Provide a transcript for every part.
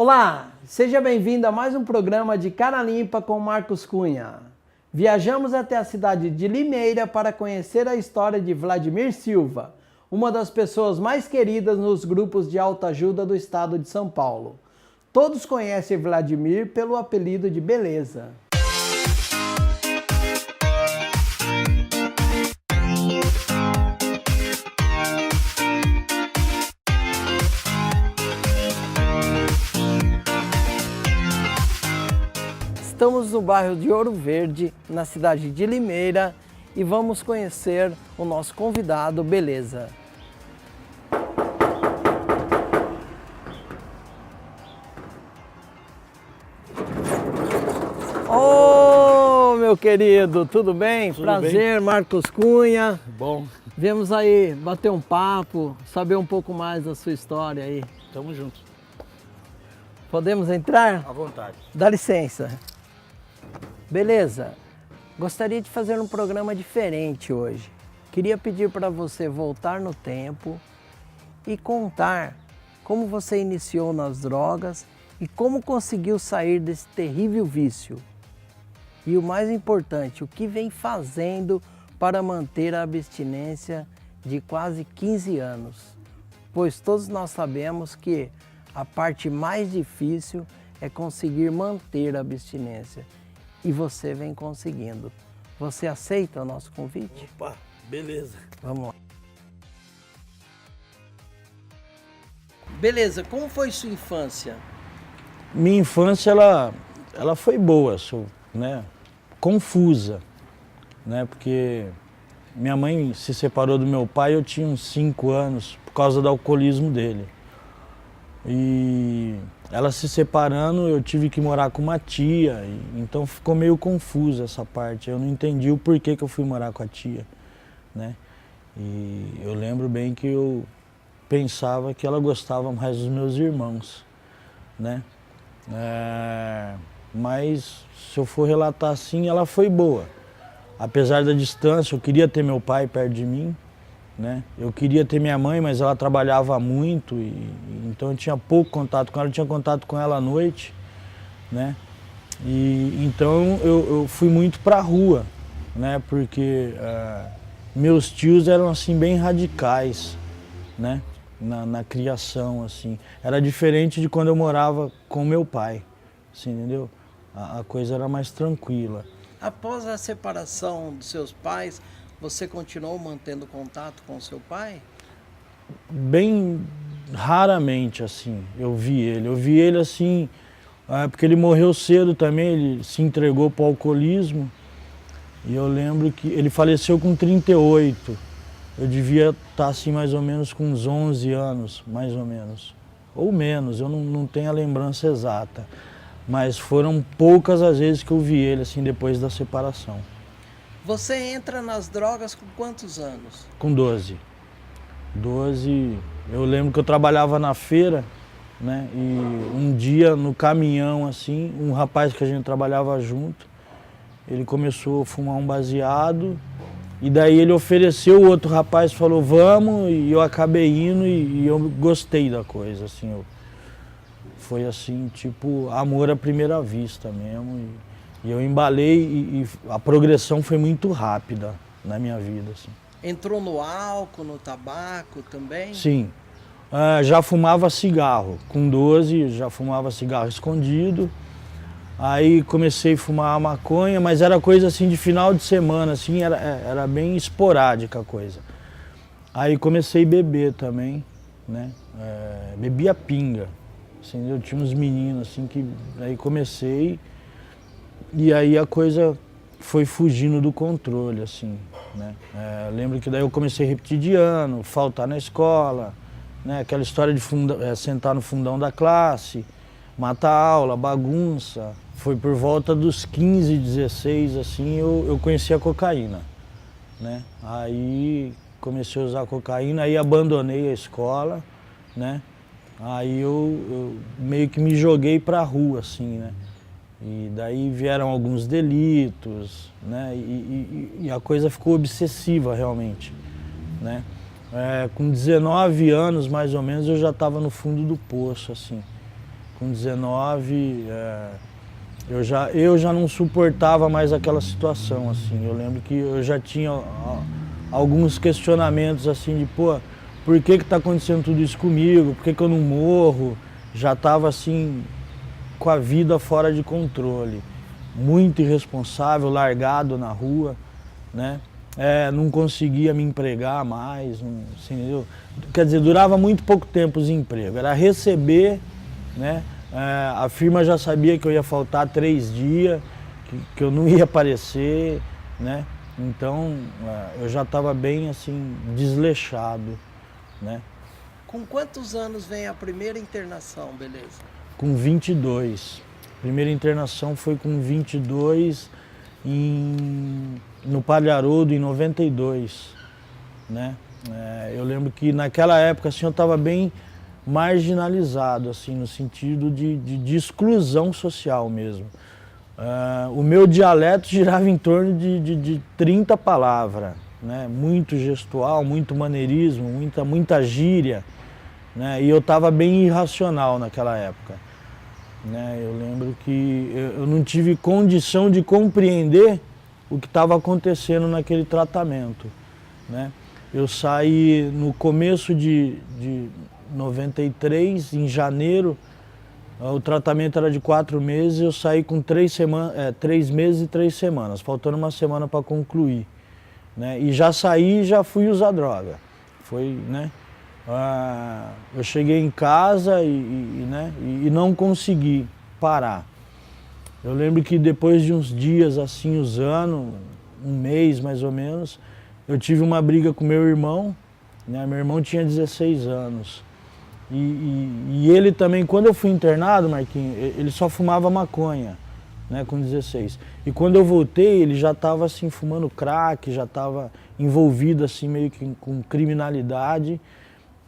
Olá, seja bem-vindo a mais um programa de Cara Limpa com Marcos Cunha. Viajamos até a cidade de Limeira para conhecer a história de Vladimir Silva, uma das pessoas mais queridas nos grupos de autoajuda do estado de São Paulo. Todos conhecem Vladimir pelo apelido de Beleza. Estamos no bairro de Ouro Verde, na cidade de Limeira, e vamos conhecer o nosso convidado, Beleza. Ô, meu querido, tudo bem? Tudo Prazer, bem. Marcos Cunha. Bom, Viemos aí bater um papo, saber um pouco mais da sua história aí. tamo junto. Podemos entrar? À vontade. Dá licença. Beleza, gostaria de fazer um programa diferente hoje. Queria pedir para você voltar no tempo e contar como você iniciou nas drogas e como conseguiu sair desse terrível vício. E o mais importante, o que vem fazendo para manter a abstinência de quase 15 anos. Pois todos nós sabemos que a parte mais difícil é conseguir manter a abstinência. E você vem conseguindo. Você aceita o nosso convite? Opa, beleza. Vamos lá. Beleza, como foi sua infância? Minha infância, ela foi boa, né? Confusa, né? Porque minha mãe se separou do meu pai, eu tinha uns 5 anos, por causa do alcoolismo dele. E ela se separando, eu tive que morar com uma tia, então ficou meio confusa essa parte. Eu não entendi o porquê que eu fui morar com a tia, né? E eu lembro bem que eu pensava que ela gostava mais dos meus irmãos, né? Mas se eu for relatar assim, ela foi boa. Apesar da distância, eu queria ter meu pai perto de mim, né? Eu queria ter minha mãe, mas ela trabalhava muito, então eu tinha pouco contato com ela, eu tinha contato com ela à noite, né? E então eu fui muito pra rua, né? Porque meus tios eram assim bem radicais, né? Na criação, assim. Era diferente de quando eu morava com meu pai, assim, entendeu? A coisa era mais tranquila. Após a separação dos seus pais, você continuou mantendo contato com seu pai? Bem raramente, assim, eu vi ele. Eu vi ele, assim, porque ele morreu cedo também, ele se entregou para o alcoolismo. E eu lembro que ele faleceu com 38. Eu devia estar, assim, mais ou menos com uns 11 anos, mais ou menos. Ou menos, eu não tenho a lembrança exata. Mas foram poucas as vezes que eu vi ele, assim, depois da separação. Você entra nas drogas com quantos anos? Com 12. 12, eu lembro que eu trabalhava na feira, né? E um dia no caminhão, assim, um rapaz que a gente trabalhava junto, ele começou a fumar um baseado, e daí ele ofereceu, o outro rapaz falou, vamos, e eu acabei indo e eu gostei da coisa, assim. Foi assim, tipo, amor à primeira vista mesmo. E eu embalei e a progressão foi muito rápida na minha vida, assim. Entrou no álcool, no tabaco também? Sim. Já fumava cigarro. Com 12 já fumava cigarro escondido. Aí comecei a fumar maconha, mas era coisa assim de final de semana, assim, era bem esporádica a coisa. Aí comecei a beber também, né? Bebia pinga. Assim, eu tinha uns meninos assim que aí comecei. E aí a coisa foi fugindo do controle, assim, né? Lembro que daí eu comecei a repetir de ano, faltar na escola, né? Aquela história de sentar no fundão da classe, matar aula, bagunça. Foi por volta dos 15, 16, assim, eu conheci a cocaína, né? Aí comecei a usar cocaína, aí abandonei a escola, né? Aí eu meio que me joguei pra rua, assim, né? E daí vieram alguns delitos, né? E a coisa ficou obsessiva realmente, né? Com 19 anos, mais ou menos, eu já estava no fundo do poço, assim. com 19, eu já não suportava mais aquela situação, assim. Eu lembro que eu já tinha alguns questionamentos, assim, de, pô, por que está acontecendo tudo isso comigo? Por que eu não morro? Já estava, assim, com a vida fora de controle. Muito irresponsável, largado na rua, né? Não conseguia me empregar mais, não, assim, entendeu? Quer dizer, durava muito pouco tempo os empregos. Era receber, né? A firma já sabia que eu ia faltar 3 dias, que eu não ia aparecer, né? Então, eu já estava bem, assim, desleixado, né? Com quantos anos vem a primeira internação, Beleza? Com 22. A primeira internação foi com 22 no Palharodo, em 92, né? Eu lembro que naquela época, assim, eu estava bem marginalizado, assim, no sentido de exclusão social mesmo. O meu dialeto girava em torno de 30 palavras, né? Muito gestual, muito maneirismo, muita gíria, né? E eu estava bem irracional naquela época, né? Eu lembro que eu não tive condição de compreender o que estava acontecendo naquele tratamento, né? Eu saí no começo de 93, em janeiro. O tratamento era de 4 meses, eu saí com 3 meses e 3 semanas, faltando uma semana para concluir, né? E já saí e já fui usar droga. Foi, né? Eu cheguei em casa e não consegui parar. Eu lembro que depois de uns dias assim usando, um mês mais ou menos, eu tive uma briga com meu irmão, né? Meu irmão tinha 16 anos. E ele também, quando eu fui internado, Marquinhos, ele só fumava maconha, né, com 16. E quando eu voltei, ele já estava assim, fumando crack, já estava envolvido assim, meio que com criminalidade.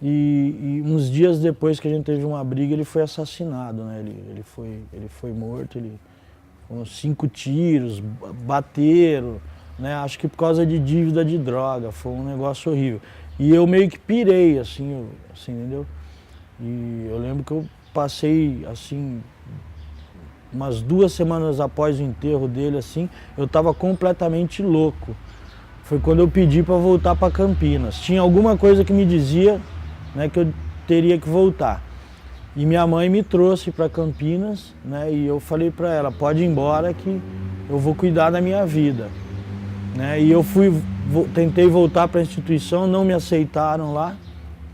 E uns dias depois que a gente teve uma briga, ele foi assassinado, né? Ele foi morto, com 5 tiros, bateram, né? Acho que por causa de dívida de droga, foi um negócio horrível. E eu meio que pirei, assim, entendeu? E eu lembro que eu passei, assim, umas 2 semanas após o enterro dele, assim, eu estava completamente louco. Foi quando eu pedi para voltar para Campinas. Tinha alguma coisa que me dizia, né, que eu teria que voltar. E minha mãe me trouxe para Campinas, né, e eu falei para ela, pode ir embora que eu vou cuidar da minha vida, né? E eu tentei voltar para a instituição, não me aceitaram lá,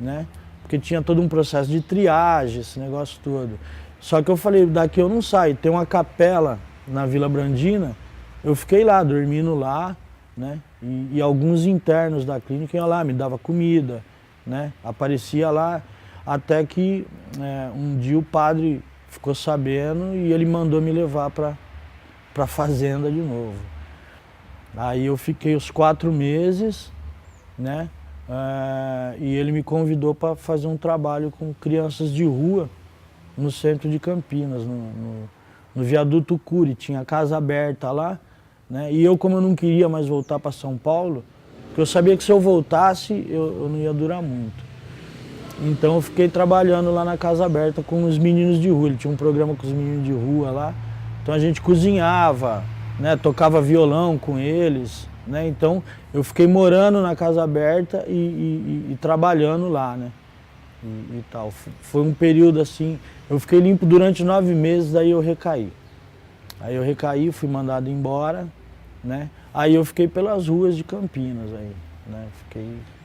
né? Porque tinha todo um processo de triagem, esse negócio todo. Só que eu falei, daqui eu não saio, tem uma capela na Vila Brandina, eu fiquei lá, dormindo lá, né? E alguns internos da clínica iam lá, me dava comida, né? Aparecia lá, até que um dia o padre ficou sabendo e ele mandou me levar para a fazenda de novo. Aí eu fiquei os 4 meses, né? E ele me convidou para fazer um trabalho com crianças de rua no centro de Campinas, no viaduto Cury, tinha casa aberta lá, né? E eu, como eu não queria mais voltar para São Paulo, porque eu sabia que se eu voltasse eu não ia durar muito. Então eu fiquei trabalhando lá na casa aberta com os meninos de rua, ele tinha um programa com os meninos de rua lá, então a gente cozinhava, né? Tocava violão com eles, né? Então eu fiquei morando na casa aberta e trabalhando lá, né? E tal. Foi um período assim, eu fiquei limpo durante 9 meses, daí eu recaí. Aí eu recaí, fui mandado embora, né? Aí eu fiquei pelas ruas de Campinas aí, né?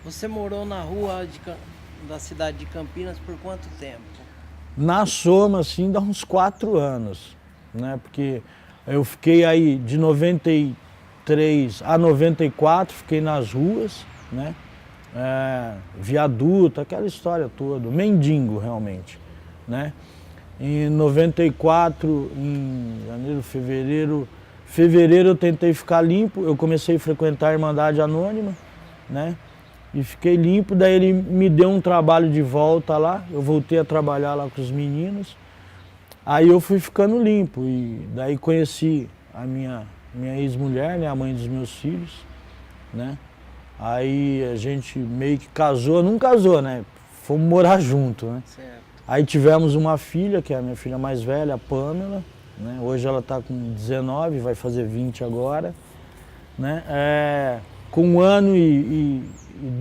Você morou na rua da cidade de Campinas por quanto tempo? Na soma, assim, dá uns 4 anos, né? Porque eu fiquei aí de 93 a 94, fiquei nas ruas, né? Viaduto, aquela história toda, mendigo realmente, né? Em 94, em janeiro, fevereiro eu tentei ficar limpo, eu comecei a frequentar a Irmandade Anônima, né? E fiquei limpo, daí ele me deu um trabalho de volta lá, eu voltei a trabalhar lá com os meninos, aí eu fui ficando limpo e daí conheci a minha ex-mulher, né, a mãe dos meus filhos, né? Aí a gente meio que casou, não casou, né? Fomos morar junto, né? Certo. Aí tivemos uma filha, que é a minha filha mais velha, a Pamela, né? Hoje ela está com 19, vai fazer 20 agora, né? Com 1 ano e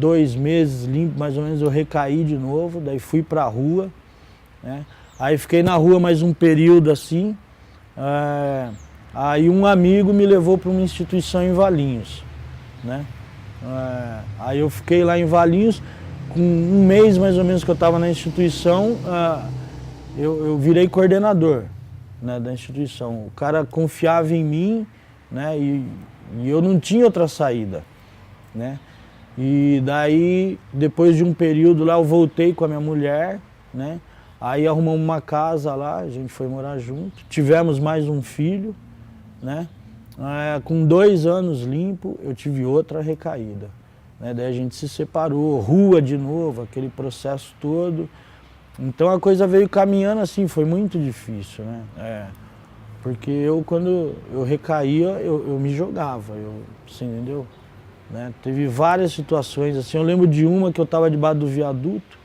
2 meses limpo, mais ou menos, eu recaí de novo, daí fui para a rua, né? Aí fiquei na rua mais um período assim, aí um amigo me levou para uma instituição em Valinhos, né? Aí eu fiquei lá em Valinhos, com 1 mês mais ou menos que eu estava na instituição, eu virei coordenador, né, da instituição. O cara confiava em mim, né, e eu não tinha outra saída, né? E daí, depois de um período lá, eu voltei com a minha mulher, né? Aí arrumamos uma casa lá, a gente foi morar junto. Tivemos mais um filho, né? Com 2 anos limpo, eu tive outra recaída, né? Daí a gente se separou, rua de novo, aquele processo todo. Então a coisa veio caminhando assim, foi muito difícil, né? Porque quando eu recaía, eu me jogava, você entendeu? Né? Teve várias situações assim, eu lembro de uma que eu estava debaixo do viaduto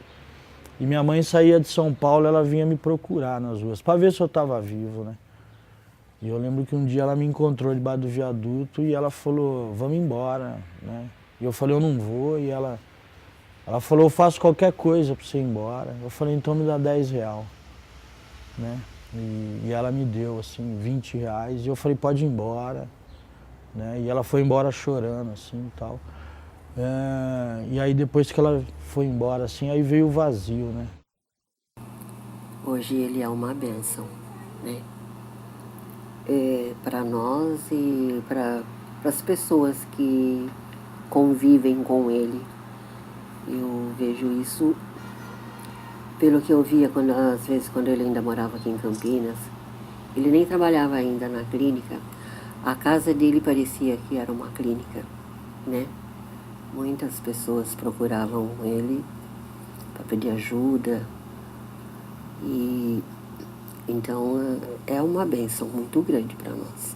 e minha mãe saía de São Paulo, ela vinha me procurar nas ruas para ver se eu estava vivo, né? E eu lembro que um dia ela me encontrou debaixo do viaduto e ela falou, vamos embora, né? E eu falei, eu não vou, e ela falou, eu faço qualquer coisa para você ir embora. Eu falei, então me dá R$10, né? E ela me deu assim R$20 e eu falei, pode ir embora, né? E ela foi embora chorando assim e tal. E aí depois que ela foi embora assim, aí veio o vazio, né? Hoje ele é uma bênção, né? Para nós e para as pessoas que convivem com ele. Eu vejo isso pelo que eu via às vezes quando ele ainda morava aqui em Campinas. Ele nem trabalhava ainda na clínica. A casa dele parecia que era uma clínica, né? Muitas pessoas procuravam ele para pedir ajuda. E então é uma bênção muito grande para nós.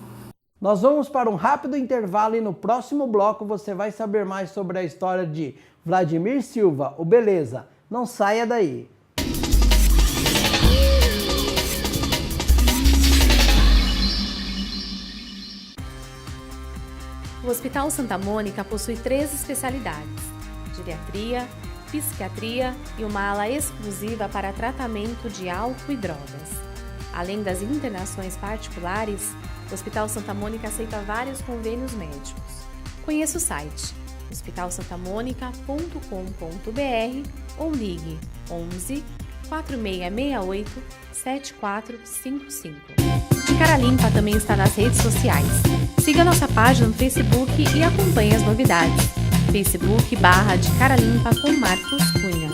Nós vamos para um rápido intervalo e no próximo bloco você vai saber mais sobre a história de Vladimir Silva, o Beleza. Não saia daí. O Hospital Santa Mônica possui 3 especialidades: geriatria, psiquiatria e uma ala exclusiva para tratamento de álcool e drogas. Além das internações particulares, o Hospital Santa Mônica aceita vários convênios médicos. Conheça o site hospitalsantamonica.com.br ou ligue 11 4668 7455. De Cara Limpa também está nas redes sociais. Siga nossa página no Facebook e acompanhe as novidades. Facebook/De Cara Limpa com Marcos Cunha.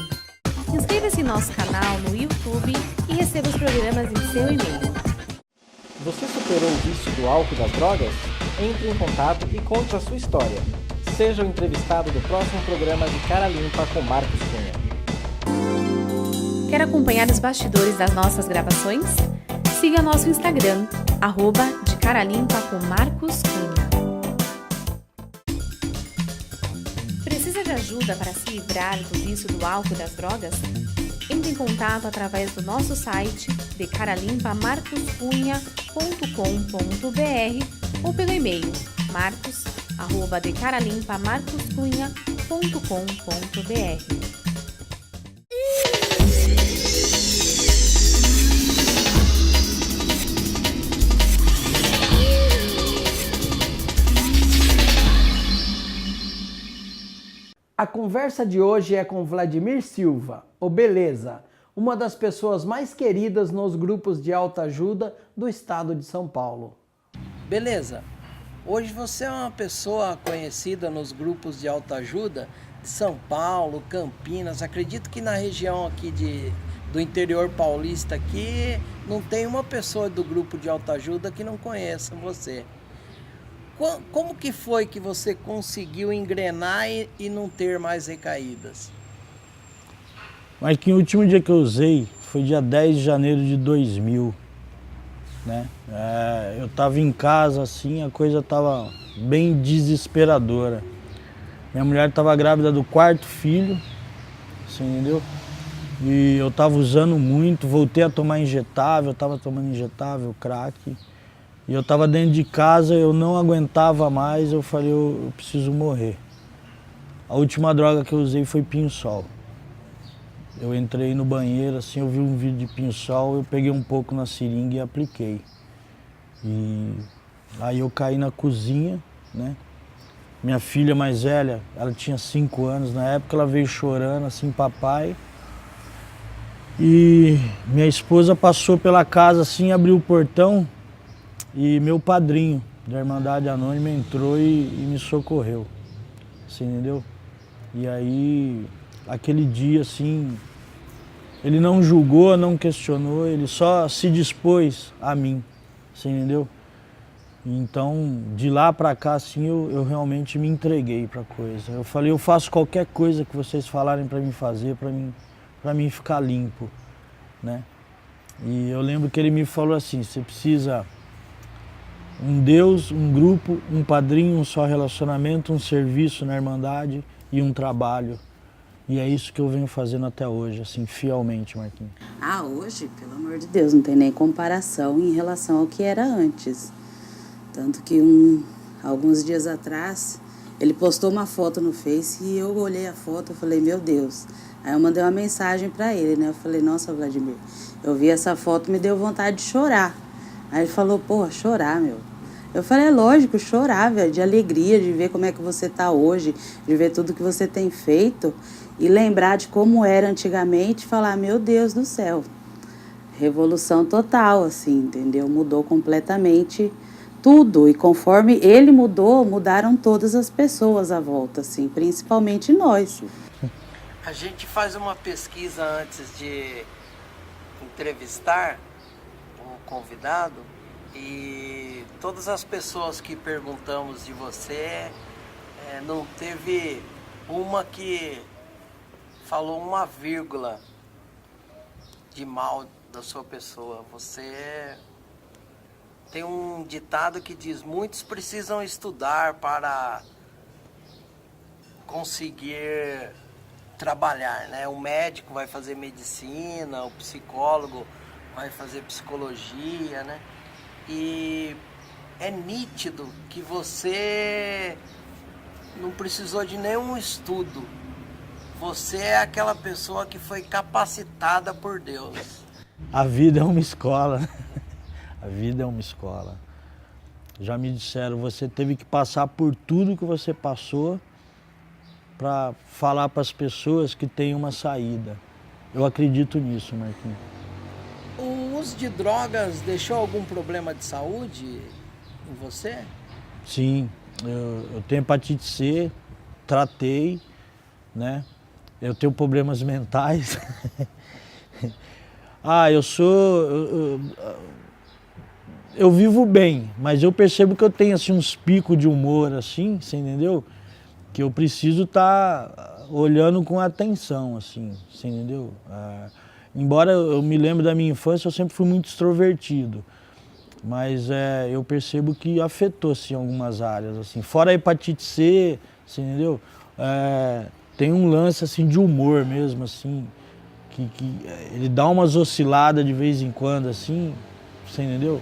Inscreva-se em nosso canal no YouTube e receba os programas em seu e-mail. Você superou o vício do álcool e das drogas? Entre em contato e conte a sua história. Seja o entrevistado do próximo programa de Cara Limpa com Marcos Cunha. Quer acompanhar os bastidores das nossas gravações? Siga nosso Instagram, @De Cara Limpa com Marcos Cunha. Precisa de ajuda para se livrar do vício do álcool e das drogas? Entre em contato através do nosso site decaralimpamarcoscunha.com.br ou pelo e-mail marcos@decaralimpa.marcoscunha.com.br. A conversa de hoje é com Vladimir Silva, o Beleza, uma das pessoas mais queridas nos grupos de autoajuda do estado de São Paulo. Beleza, hoje você é uma pessoa conhecida nos grupos de autoajuda de São Paulo, Campinas. Acredito que na região aqui do interior paulista aqui não tem uma pessoa do grupo de autoajuda que não conheça você. Como que foi que você conseguiu engrenar e não ter mais recaídas? Mas que o último dia que eu usei foi dia 10 de janeiro de 2000, né? Eu estava em casa assim, a coisa estava bem desesperadora. Minha mulher estava grávida do 4º filho, você entendeu? E eu tava usando muito, voltei a tomar injetável, eu tava tomando injetável, crack. E eu tava dentro de casa, eu não aguentava mais, eu falei, eu preciso morrer. A última droga que eu usei foi pinho-sol. Eu entrei no banheiro, assim, eu vi um vídeo de pinho-sol, eu peguei um pouco na seringa e apliquei. E aí eu caí na cozinha, né? Minha filha mais velha, ela tinha 5 anos na época, ela veio chorando assim, papai. E minha esposa passou pela casa assim, abriu o portão e meu padrinho da Irmandade Anônima entrou e me socorreu. Você entendeu? E aí, aquele dia assim, ele não julgou, não questionou, ele só se dispôs a mim. Você entendeu? Então, de lá pra cá, assim, eu realmente me entreguei pra coisa. Eu falei, eu faço qualquer coisa que vocês falarem pra mim fazer, pra mim ficar limpo, né? E eu lembro que ele me falou assim, você precisa um Deus, um grupo, um padrinho, um só relacionamento, um serviço na Irmandade e um trabalho. E é isso que eu venho fazendo até hoje, assim, fielmente, Marquinhos. Hoje, pelo amor de Deus, não tem nem comparação em relação ao que era antes. Tanto que alguns dias atrás, ele postou uma foto no Face e eu olhei a foto e falei, meu Deus. Aí eu mandei uma mensagem pra ele, né? Eu falei, nossa, Vladimir, eu vi essa foto e me deu vontade de chorar. Aí ele falou, pô, chorar, meu. Eu falei, é lógico, chorar, velho, de alegria, de ver como é que você tá hoje, de ver tudo que você tem feito e lembrar de como era antigamente e falar, meu Deus do céu. Revolução total, assim, entendeu? Mudou completamente tudo, e conforme ele mudou, mudaram todas as pessoas à volta, assim, principalmente nós. A gente faz uma pesquisa antes de entrevistar o convidado e todas as pessoas que perguntamos de você, não teve uma que falou uma vírgula de mal da sua pessoa. Você tem um ditado que diz, muitos precisam estudar para conseguir trabalhar, né? O médico vai fazer medicina, o psicólogo vai fazer psicologia, né? E é nítido que você não precisou de nenhum estudo. Você é aquela pessoa que foi capacitada por Deus. A vida é uma escola. A vida é uma escola. Já me disseram, você teve que passar por tudo que você passou para falar para as pessoas que tem uma saída. Eu acredito nisso, Marquinhos. O uso de drogas deixou algum problema de saúde em você? Sim, eu tenho hepatite C, tratei, né? Eu tenho problemas mentais. Eu vivo bem, mas eu percebo que eu tenho assim, uns picos de humor, assim, você entendeu? Que eu preciso estar olhando com atenção, assim, você entendeu? Embora eu me lembre da minha infância, eu sempre fui muito extrovertido. Mas eu percebo que afetou, assim, algumas áreas, assim. Fora a hepatite C, você entendeu? Tem um lance, assim, de humor mesmo, assim, que ele dá umas osciladas de vez em quando, assim, você entendeu?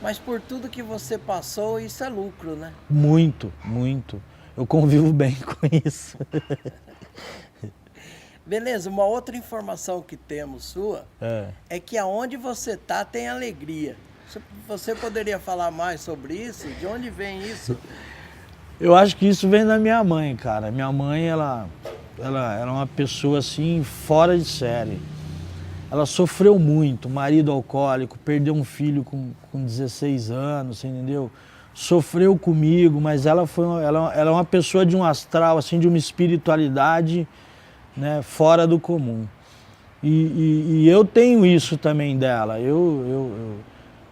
Mas por tudo que você passou, isso é lucro, né? Muito, muito. Eu convivo bem com isso. Beleza, uma outra informação que temos sua é que aonde você tá tem alegria. Você poderia falar mais sobre isso? De onde vem isso? Eu acho que isso vem da minha mãe, cara. Minha mãe, ela era uma pessoa assim, fora de série. Ela sofreu muito, marido alcoólico, perdeu um filho com 16 anos, você entendeu? Sofreu comigo, mas ela é uma pessoa de um astral, assim, de uma espiritualidade, né, fora do comum. E eu tenho isso também dela.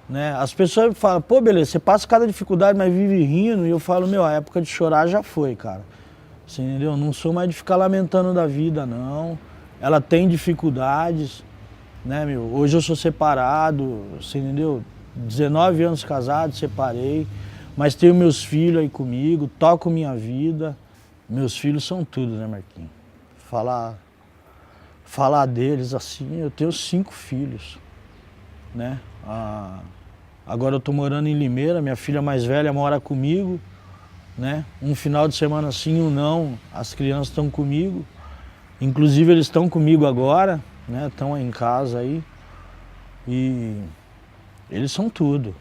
Né, as pessoas falam, pô, beleza, você passa cada dificuldade, mas vive rindo. E eu falo, meu, a época de chorar já foi, cara. Você entendeu? Não sou mais de ficar lamentando da vida, não. Ela tem dificuldades. Né, meu? Hoje eu sou separado, você entendeu? 19 anos casado, separei, mas tenho meus filhos aí comigo, toco minha vida. Meus filhos são tudo, né, Marquinhos? falar deles assim, eu tenho 5 filhos, né? Agora eu tô morando em Limeira, minha filha mais velha mora comigo, né? Um final de semana sim, um não, as crianças estão comigo. Inclusive eles estão comigo agora, né? Estão em casa aí. E eles são tudo.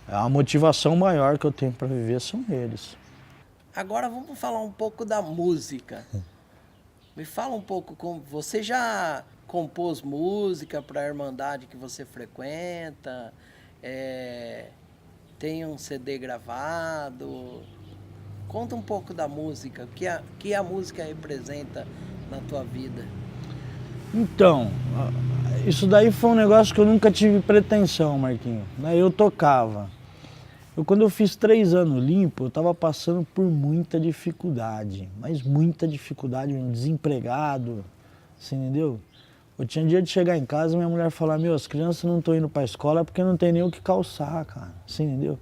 A motivação maior que eu tenho para viver são eles. Agora vamos falar um pouco da música. Me fala um pouco como você já compôs música para a Irmandade que você frequenta, tem um CD gravado. Conta um pouco da música, o que a música representa na tua vida. Então, isso daí foi um negócio que eu nunca tive pretensão, Marquinhos. Eu tocava. Quando eu fiz 3 anos limpo, eu estava passando por muita dificuldade, mas muita dificuldade, desempregado, você entendeu? Eu tinha dia de chegar em casa e minha mulher falar, as crianças não estão indo para a escola porque não tem nem o que calçar, cara, você entendeu?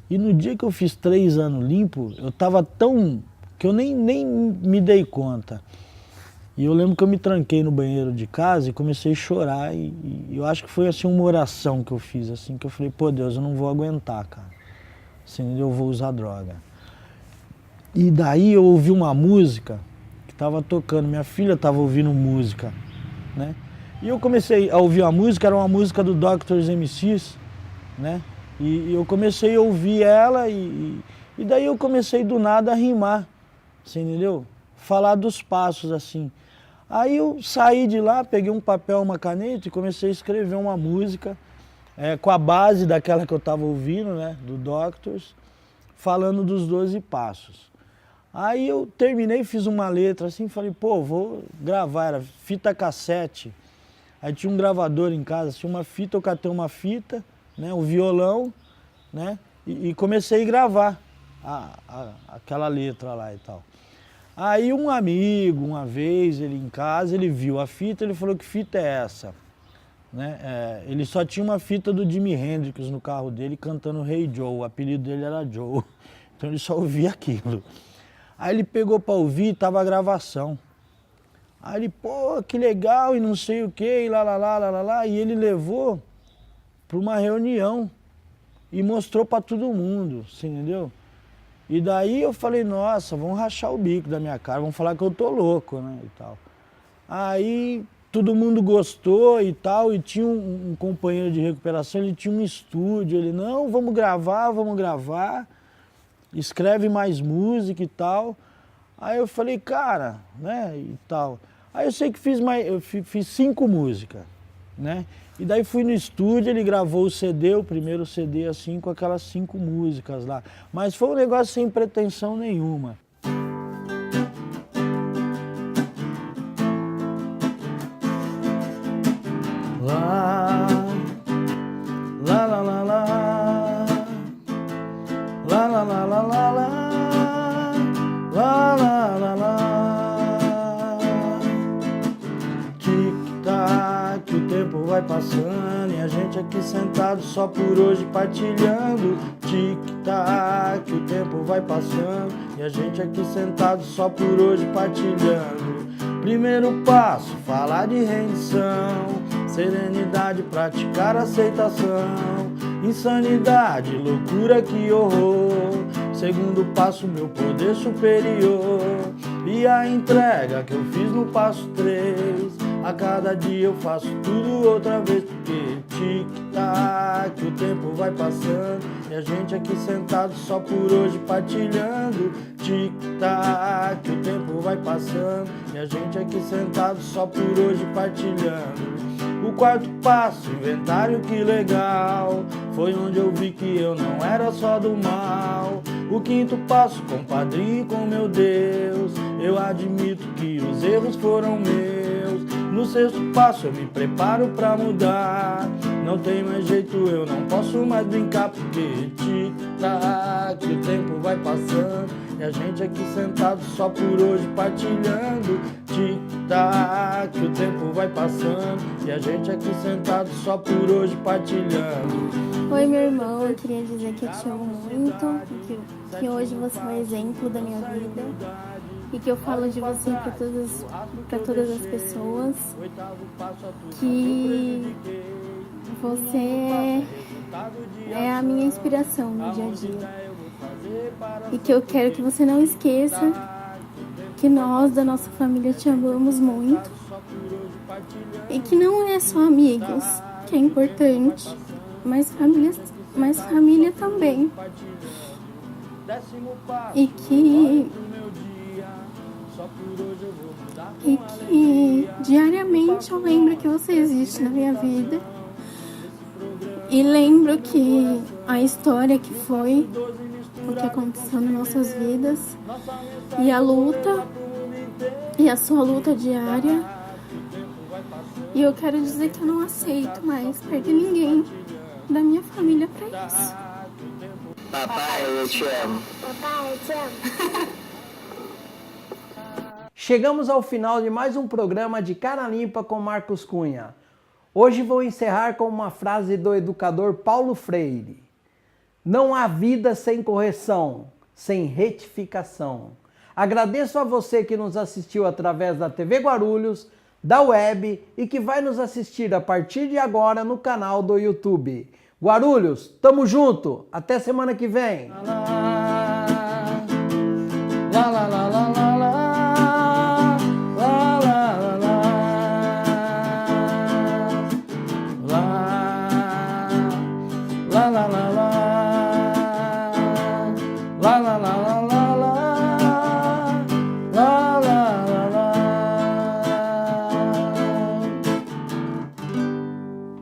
E no dia que eu fiz 3 anos limpo, eu estava tão... que eu nem me dei conta. E eu lembro que eu me tranquei no banheiro de casa e comecei a chorar. E eu acho que foi assim uma oração que eu fiz, assim, que eu falei, pô Deus, eu não vou aguentar, cara. Assim, eu vou usar droga. E daí eu ouvi uma música que estava tocando, minha filha estava ouvindo música, né? E eu comecei a ouvir a música, era uma música do Drs. MCs, né? E eu comecei a ouvir ela e daí eu comecei do nada a rimar, você entendeu? Falar dos passos, assim. Aí eu saí de lá, peguei um papel, uma caneta e comecei a escrever uma música com a base daquela que eu estava ouvindo, né, do Doctors, falando dos 12 passos. Aí eu terminei, fiz uma letra assim, falei, pô, vou gravar, era fita cassete. Aí tinha um gravador em casa, tinha uma fita, eu catei uma fita, né, o violão, né, e comecei a gravar aquela letra lá e tal. Aí um amigo, uma vez, ele em casa, ele viu a fita, ele falou, que fita é essa? Né? Ele só tinha uma fita do Jimi Hendrix no carro dele, cantando Hey Joe, o apelido dele era Joe, então ele só ouvia aquilo. Aí ele pegou para ouvir, tava a gravação. Aí ele, pô, que legal, e não sei o que, e lá, e ele levou para uma reunião e mostrou para todo mundo, você entendeu? E daí eu falei, nossa, vão rachar o bico da minha cara, vão falar que eu tô louco, né, e tal. Aí todo mundo gostou e tal, e tinha um companheiro de recuperação, ele tinha um estúdio, ele, não, vamos gravar, escreve mais música e tal. Aí eu falei, cara, né, e tal. Aí eu sei que eu fiz 5 músicas, né, e daí fui no estúdio, ele gravou o CD, o primeiro CD assim, com aquelas 5 músicas lá. Mas foi um negócio sem pretensão nenhuma. Lá, lá, lá, lá, lá, lá, lá, lá, lá, lá, lá, lá, lá, lá, lá. Tic-tac, o tempo vai passando e a gente aqui sentado só por hoje partilhando. Tic-tac, o tempo vai passando e a gente aqui sentado só por hoje partilhando. Primeiro passo, falar de rendição, serenidade, praticar aceitação, insanidade, loucura, que horror. Segundo passo, meu poder superior, e a entrega que eu fiz no passo 3. A cada dia eu faço tudo outra vez, porque tic-tac, o tempo vai passando e a gente aqui sentado só por hoje partilhando. Tic-tac, o tempo vai passando e a gente aqui sentado só por hoje partilhando. O 4º passo, inventário, que legal, foi onde eu vi que eu não era só do mal. O 5º passo, com o padrinho e com meu Deus, eu admito que os erros foram meus. No 6º passo eu me preparo pra mudar, não tem mais jeito, eu não posso mais brincar, porque tic-tac, o tempo vai passando e a gente aqui sentado só por hoje partilhando. Tic-tac, o tempo vai passando e a gente aqui sentado só por hoje partilhando. Oi, meu irmão, eu queria dizer que eu te amo muito, que hoje você é um exemplo da minha vida e que eu falo de você para todas as pessoas, que você é a minha inspiração no dia a dia. E que eu quero que você não esqueça que nós, da nossa família, te amamos muito. E que não é só amigos que é importante, mas família também. E que diariamente eu lembro que você existe na minha vida. E lembro que a história que foi, o que aconteceu nas nossas vidas, e a luta, e a sua luta diária. E eu quero dizer que eu não aceito mais perder ninguém da minha família pra isso. Papai, eu te amo. Papai, eu te amo. Chegamos ao final de mais um programa de Cara Limpa com Marcos Cunha. Hoje vou encerrar com uma frase do educador Paulo Freire. Não há vida sem correção, sem retificação. Agradeço a você que nos assistiu através da TV Guarulhos, da web e que vai nos assistir a partir de agora no canal do YouTube. Guarulhos, tamo junto, até semana que vem.